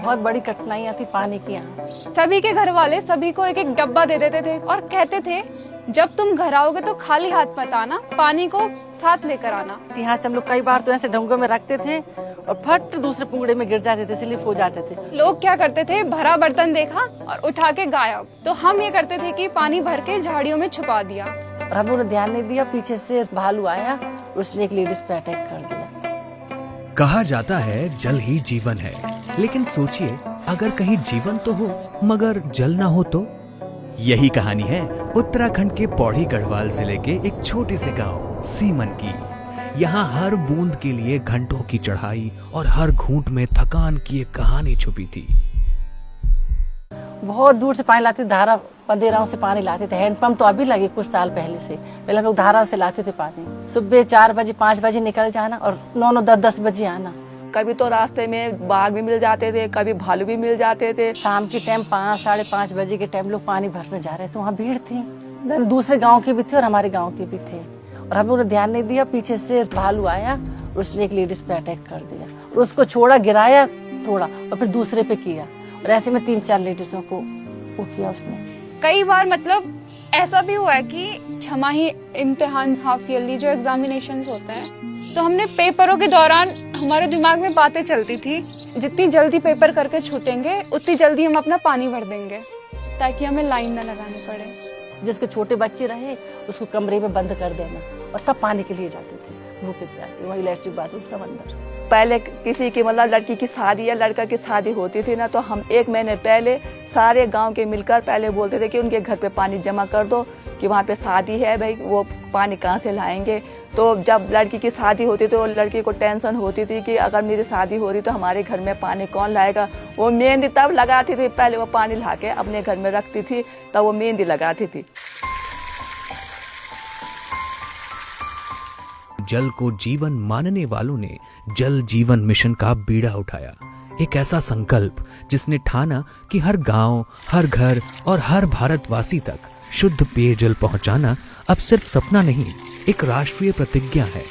बहुत बड़ी कठिनाइयाँ थी पानी की यहाँ। सभी के घर वाले सभी को एक एक डब्बा दे देते थे और कहते थे जब तुम घर आओगे तो खाली हाथ मत आना, पानी को साथ लेकर आना। यहाँ से हम लोग कई बार तो ऐसे ढंगों में रखते थे और फट दूसरे पुंगड़े में गिर जाते थे, स्लिप हो जाते थे। लोग क्या करते थे, भरा बर्तन देखा और उठा के गायब। तो हम ये करते थे कि पानी भर के झाड़ियों में छुपा दिया। और हम लोगों ने ध्यान नहीं दिया, पीछे से भालू आया, उसने एक लेडीज पे अटैक कर दिया। कहा जाता है जल ही जीवन है, लेकिन सोचिए अगर कहीं जीवन तो हो मगर जल ना हो तो। यही कहानी है उत्तराखंड के पौड़ी गढ़वाल जिले के एक छोटे से गांव सीमन की। यहाँ हर बूंद के लिए घंटों की चढ़ाई और हर घूंट में थकान की एक कहानी छुपी थी। बहुत दूर से पानी लाते थे, धारा पंदेराओं से पानी लाते थे। हैंडपंप तो अभी लगे कुछ साल पहले से, पहले हम लोग धारा से लाते थे पानी। सुबह 4 बजे 5 बजे निकल जाना और 9 10 बजे आना। कभी तो रास्ते में बाघ भी मिल जाते थे, कभी भालू भी मिल जाते थे। शाम के टाइम 5 साढ़े 5 बजे के टाइम लोग पानी भरने जा रहे थे, वहाँ भीड़ थी। दूसरे गाँव के भी थे और हमारे गाँव के भी थे और हम लोगों ने ध्यान नहीं दिया, पीछे से भालू आया, उसने एक लेडीज पे अटैक कर दिया और उसको छोड़ा, गिराया थोड़ा और फिर दूसरे पे किया और ऐसे में 3-4 लेडीजों को वो किया उसने। कई बार मतलब ऐसा भी हुआ है कि छमाही इम्तिहान, हाफ ईयरली जो एग्जामिनेशंस होते हैं, तो हमने पेपरों के दौरान हमारे दिमाग में बातें चलती थी, जितनी जल्दी पेपर करके छूटेंगे उतनी जल्दी हम अपना पानी भर देंगे ताकि हमें लाइन न लगानी पड़े। जिसके छोटे बच्चे रहे उसको कमरे में बंद कर देना और तब पानी के लिए जाते थे भूखे प्यासे, वही इलेक्ट्रिक बाथरूम सब अंदर। पहले किसी की मतलब लड़की की शादी या लड़का की शादी होती थी ना, तो हम 1 महीने पहले सारे गांव के मिलकर पहले बोलते थे कि उनके घर पे पानी जमा कर दो कि वहाँ पे शादी है भाई, वो पानी कहाँ से लाएंगे। तो जब लड़की की शादी होती तो लड़की को टेंशन होती थी कि अगर मेरी शादी हो रही तो हमारे घर में पानी कौन लाएगा। वो मेहंदी तब लगाती थी, पहले वो पानी ला के अपने घर में रखती थी, तब वो मेहंदी लगाती थी। जल को जीवन मानने वालों ने जल जीवन मिशन का बीड़ा उठाया। एक ऐसा संकल्प जिसने ठाना कि हर गांव, हर घर और हर भारतवासी तक शुद्ध पेयजल पहुंचाना अब सिर्फ सपना नहीं, एक राष्ट्रीय प्रतिज्ञा है।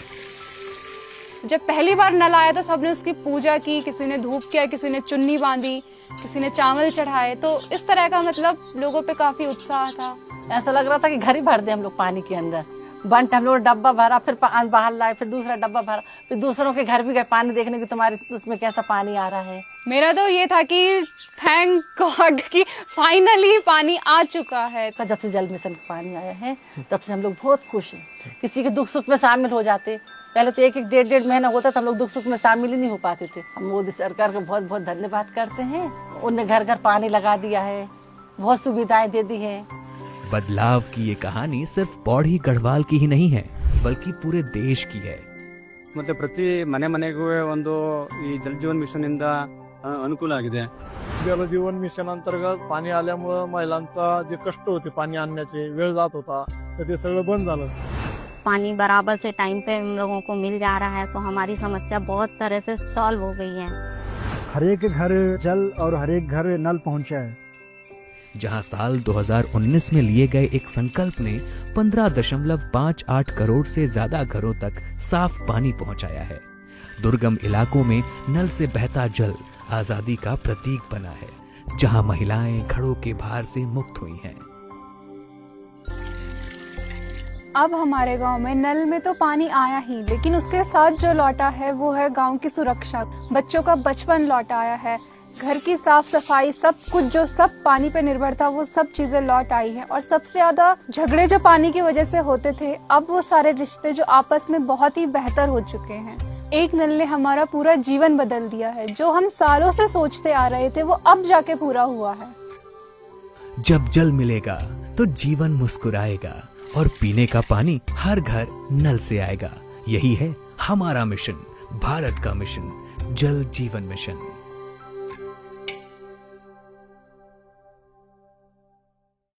जब पहली बार नल आया तो सबने उसकी पूजा की, किसी ने धूप किया, किसी ने चुन्नी बांधी, किसी ने चावल चढ़ाए। तो इस तरह का मतलब लोगों पे काफी उत्साह था। ऐसा लग रहा था कि घर ही भर दे हम लोग पानी के अंदर। बंट हम लोग डब्बा भरा, फिर बाहर लाए, फिर दूसरा डब्बा भरा, फिर दूसरों के घर भी गए पानी देखने की तुम्हारे उसमें कैसा पानी आ रहा है। मेरा तो ये था कि थैंक गॉड कि फाइनली पानी आ चुका है। जब से जल मिशन का पानी आया है तब से हम लोग बहुत खुश हैं। किसी के दुख सुख में शामिल हो जाते, पहले तो 1-1 डेढ़ महीना होता था हम लोग दुख सुख में शामिल ही नहीं हो पाते थे। हम मोदी सरकार का बहुत बहुत धन्यवाद करते हैं, उनने घर घर पानी लगा दिया है, बहुत सुविधाएं दे दी है। बदलाव की ये कहानी सिर्फ पौड़ी गढ़वाल की ही नहीं है, बल्कि पूरे देश की है। ಮತ್ತೆ ಪ್ರತಿ ಮನೆಗೂ ಒಂದು ಈ जल जीवन मिशन इंद अनुकूल आಗಿದೆ। जल जीवन मिशन अंतर्गत पाणी आल्यामुळे महिलांचा जे कष्ट होते पाणी आणण्याचे, वेळ जात होता, तर ते सगळं बंद झालं। पानी बराबर से टाइम पे हम लोगों को मिल जा रहा है तो हमारी समस्या बहुत तरह से सॉल्व हो गई है। हर एक घर जल और हर एक घर नल पहुंचा है। जहां साल 2019 में लिए गए एक संकल्प ने 15.58 करोड़ से ज्यादा घरों तक साफ पानी पहुंचाया है। दुर्गम इलाकों में नल से बहता जल आजादी का प्रतीक बना है, जहां महिलाएं घड़ों के भार से मुक्त हुई हैं। अब हमारे गांव में नल में तो पानी आया ही, लेकिन उसके साथ जो लौटा है वो है गांव की सुरक्षा। बच्चों का बचपन लौट आया है, घर की साफ सफाई, सब कुछ जो सब पानी पे निर्भर था वो सब चीजें लौट आई हैं। और सबसे ज्यादा झगड़े जो पानी की वजह से होते थे, अब वो सारे रिश्ते जो आपस में बहुत ही बेहतर हो चुके हैं। एक नल ने हमारा पूरा जीवन बदल दिया है। जो हम सालों से सोचते आ रहे थे वो अब जाके पूरा हुआ है। जब जल मिलेगा तो जीवन मुस्कुराएगा और पीने का पानी हर घर नल से आएगा। यही है हमारा मिशन, भारत का मिशन, जल जीवन मिशन।